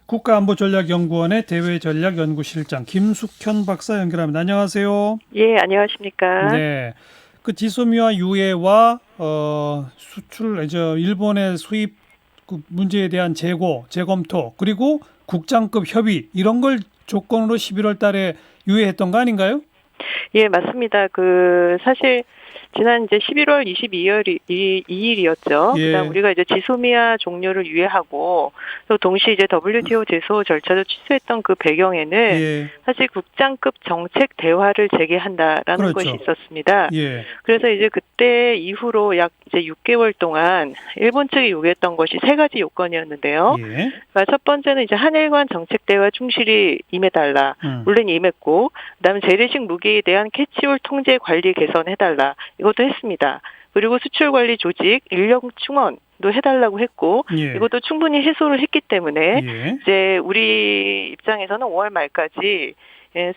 국가안보전략연구원의 대외전략연구실장 김숙현 박사 연결합니다. 안녕하세요. 예, 안녕하십니까. 네, 그 지소미아 유해와 수출, 일본의 수입 그 문제에 대한 재검토, 그리고 국장급 협의 이런 걸 조건으로 11월 달에 유예했던 거 아닌가요? 예, 맞습니다. 사실, 지난 이제 11월 22일이었죠. 그다음 예, 우리가 이제 지소미아 종료를 유예하고, 또 동시에 이제 WTO 제소 절차도 취소했던 그 배경에는 예, 사실 국장급 정책 대화를 재개한다라는 것이 그렇죠. 있었습니다. 예, 그래서 이제 그때 이후로 약 이제 6개월 동안 일본 측이 요구했던 것이 세 가지 요건이었는데요. 예, 그러니까 첫 번째는 이제 한일 간 정책 대화 충실히 임해달라. 음, 물론 임했고, 그다음에 재래식 무기에 대한 캐치홀 통제 관리 개선해달라. 이것도 했습니다. 그리고 수출 관리 조직 인력 충원도 해달라고 했고, 예, 이것도 충분히 해소를 했기 때문에 예, 이제 우리 입장에서는 5월 말까지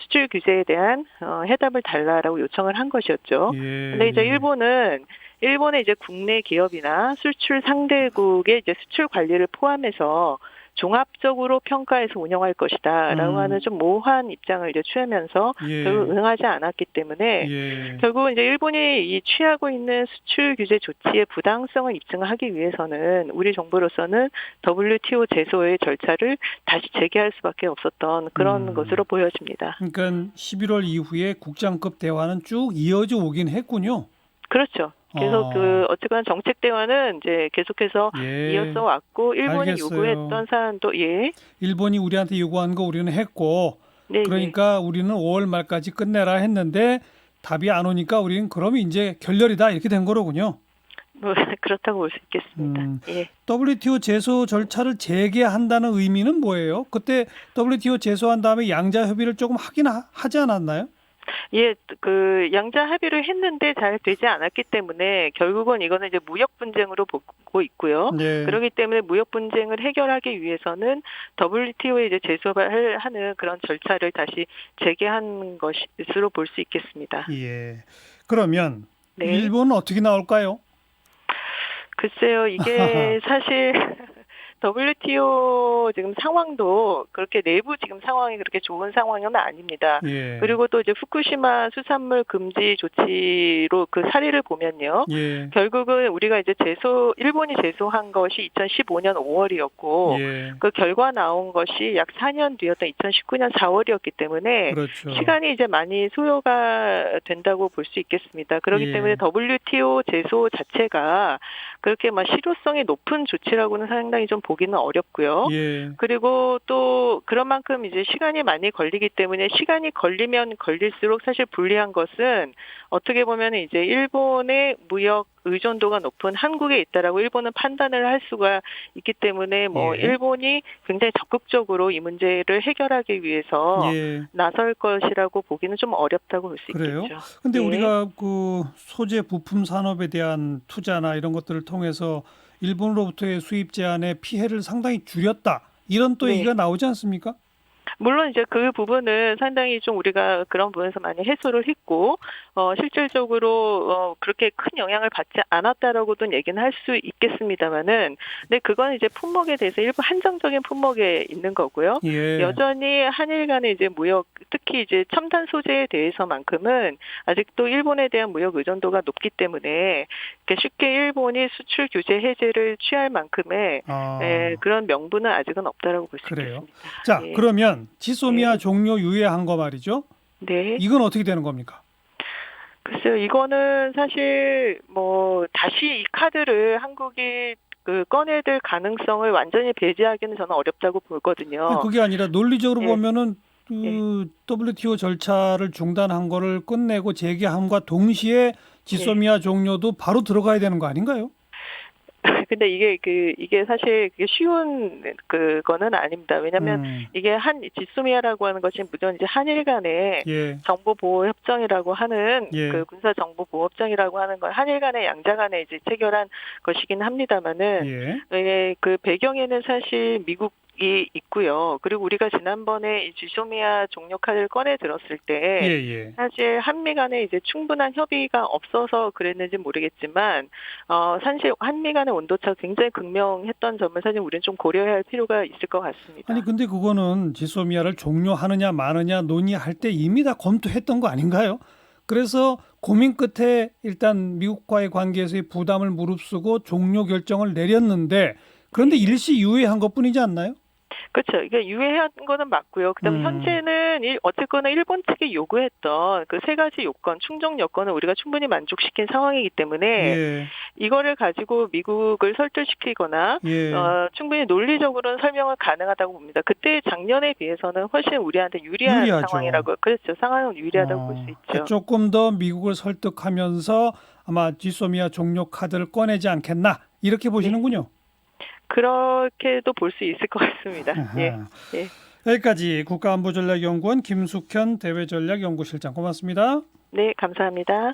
수출 규제에 대한 해답을 달라라고 요청을 한 것이었죠. 근데 이제 예, 일본의 이제 국내 기업이나 수출 상대국의 이제 수출 관리를 포함해서 종합적으로 평가해서 운영할 것이다라고 하는 좀 모호한 입장을 이제 취하면서 결국 예, 응하지 않았기 때문에 예. 결국 이제 일본이 이 취하고 있는 수출 규제 조치의 부당성을 입증하기 위해서는 우리 정부로서는 WTO 제소의 절차를 다시 재개할 수밖에 없었던 그런 음. 것으로 보여집니다. 그러니까 11월 이후에 국장급 대화는 쭉 이어져 오긴 했군요. 그렇죠. 계속 어, 어쨌거나 정책 대화는 이제 계속해서 이어서 예, 왔고 일본이 알겠어요. 요구했던 사안도 예, 일본이 우리한테 요구한 거 우리는 했고, 네, 네. 그러니까 우리는 5월 말까지 끝내라 했는데 답이 안 오니까 우리는 그러면 이제 결렬이다 이렇게 된 거로군요. 뭐 그렇다고 볼 수 있겠습니다. 음, 예. WTO 제소 절차를 재개한다는 의미는 뭐예요? 그때 WTO 제소한 다음에 양자 협의를 조금 하지 않았나요? 예, 양자 합의를 했는데 잘 되지 않았기 때문에 결국은 이거는 이제 무역 분쟁으로 보고 있고요. 네. 그렇기 때문에 무역 분쟁을 해결하기 위해서는 WTO에 이제 제소를 하는 그런 절차를 다시 재개한 것으로 볼 수 있겠습니다. 예. 그러면 네. 일본은 어떻게 나올까요? 글쎄요, 이게 사실 WTO 지금 상황도 그렇게 내부 지금 상황이 그렇게 좋은 상황은 아닙니다. 예. 그리고 또 이제 후쿠시마 수산물 금지 조치로 그 사례를 보면요. 예. 결국은 우리가 이제 일본이 제소한 것이 2015년 5월이었고, 예. 그 결과 나온 것이 약 4년 뒤였던 2019년 4월이었기 때문에 그렇죠. 시간이 이제 많이 소요가 된다고 볼 수 있겠습니다. 그렇기 때문에 예. WTO 제소 자체가 그렇게 막 실효성이 높은 조치라고는 상당히 좀 보기는 어렵고요. 예. 그리고 또 그런 만큼 이제 시간이 많이 걸리기 때문에 시간이 걸리면 걸릴수록 사실 불리한 것은 어떻게 보면 이제 일본의 무역 의존도가 높은 한국에 있다라고 일본은 판단을 할 수가 있기 때문에 뭐 예. 일본이 굉장히 적극적으로 이 문제를 해결하기 위해서 예. 나설 것이라고 보기는 좀 어렵다고 볼 수 그래요? 있겠죠. 근데 예. 우리가 그 소재 부품 산업에 대한 투자나 이런 것들을 통해서 일본으로부터의 수입 제한의 피해를 상당히 줄였다. 이런 또 네. 얘기가 나오지 않습니까? 물론 이제 그 부분은 상당히 좀 우리가 그런 부분에서 많이 해소를 했고, 실질적으로, 그렇게 큰 영향을 받지 않았다라고도 얘기는 할 수 있겠습니다만은, 근데 그건 이제 품목에 대해서 일부 한정적인 품목에 있는 거고요. 예. 여전히 한일 간의 이제 무역, 특히 이제 첨단 소재에 대해서만큼은 아직도 일본에 대한 무역 의존도가 높기 때문에, 이렇게 쉽게 일본이 수출 규제 해제를 취할 만큼의 아, 그런 명분은 아직은 없다라고 볼 수 그래요. 있겠습니다. 자, 예. 그러면 네. 지소미아 종료 유예한 거 말이죠. 네. 이건 어떻게 되는 겁니까? 글쎄요, 이거는 사실 뭐 다시 이 카드를 한국이 꺼내들 가능성을 완전히 배제하기는 저는 어렵다고 아니, 보거든요. 그게 아니라 논리적으로 예, 보면은 예, 그 WTO 절차를 중단한 거를 끝내고 재개함과 동시에 예. 지소미아 종료도 바로 들어가야 되는 거 아닌가요? 근데 이게 사실 그게 쉬운 그거는 아닙니다. 왜냐하면 음, 이게 지소미아라고 하는 것이 무전 이제 한일 간의 예, 정보 보호 협정이라고 하는 예, 그 군사 정보 보호 협정이라고 하는 건 한일 간의 양자 간에 이제 체결한 것이긴 합니다만은 예, 그 배경에는 사실 미국 있고요. 그리고 우리가 지난번에 이 지소미아 종료 카드를 꺼내 들었을 때 예. 사실 한미 간에 이제 충분한 협의가 없어서 그랬는지 모르겠지만 사실 한미 간의 온도차가 굉장히 극명했던 점을 사실 우리는 좀 고려해야 할 필요가 있을 것 같습니다. 아니 근데 그거는 지소미아를 종료하느냐 마느냐 논의할 때 이미 다 검토했던 거 아닌가요? 그래서 고민 끝에 일단 미국과의 관계에서의 부담을 무릅쓰고 종료 결정을 내렸는데 그런데 일시 유예한 것뿐이지 않나요? 그렇죠. 이게 유예한 거는 맞고요. 그다음에 현재는 어쨌거나 일본 측이 요구했던 그 세 가지 요건, 충족 여건을 우리가 충분히 만족시킨 상황이기 때문에 예. 이거를 가지고 미국을 설득시키거나 예. 충분히 논리적으로는 설명은 가능하다고 봅니다. 그때 작년에 비해서는 훨씬 우리한테 유리한 유리하죠. 상황이라고 그렇죠. 상황은 유리하다고 볼 수 있죠. 조금 더 미국을 설득하면서 아마 지소미아 종료 카드를 꺼내지 않겠나 이렇게 보시는군요. 그렇게도 볼 수 있을 것 같습니다. 예. 예. 여기까지 국가안보전략연구원 김숙현 대외전략연구실장 고맙습니다. 네, 감사합니다.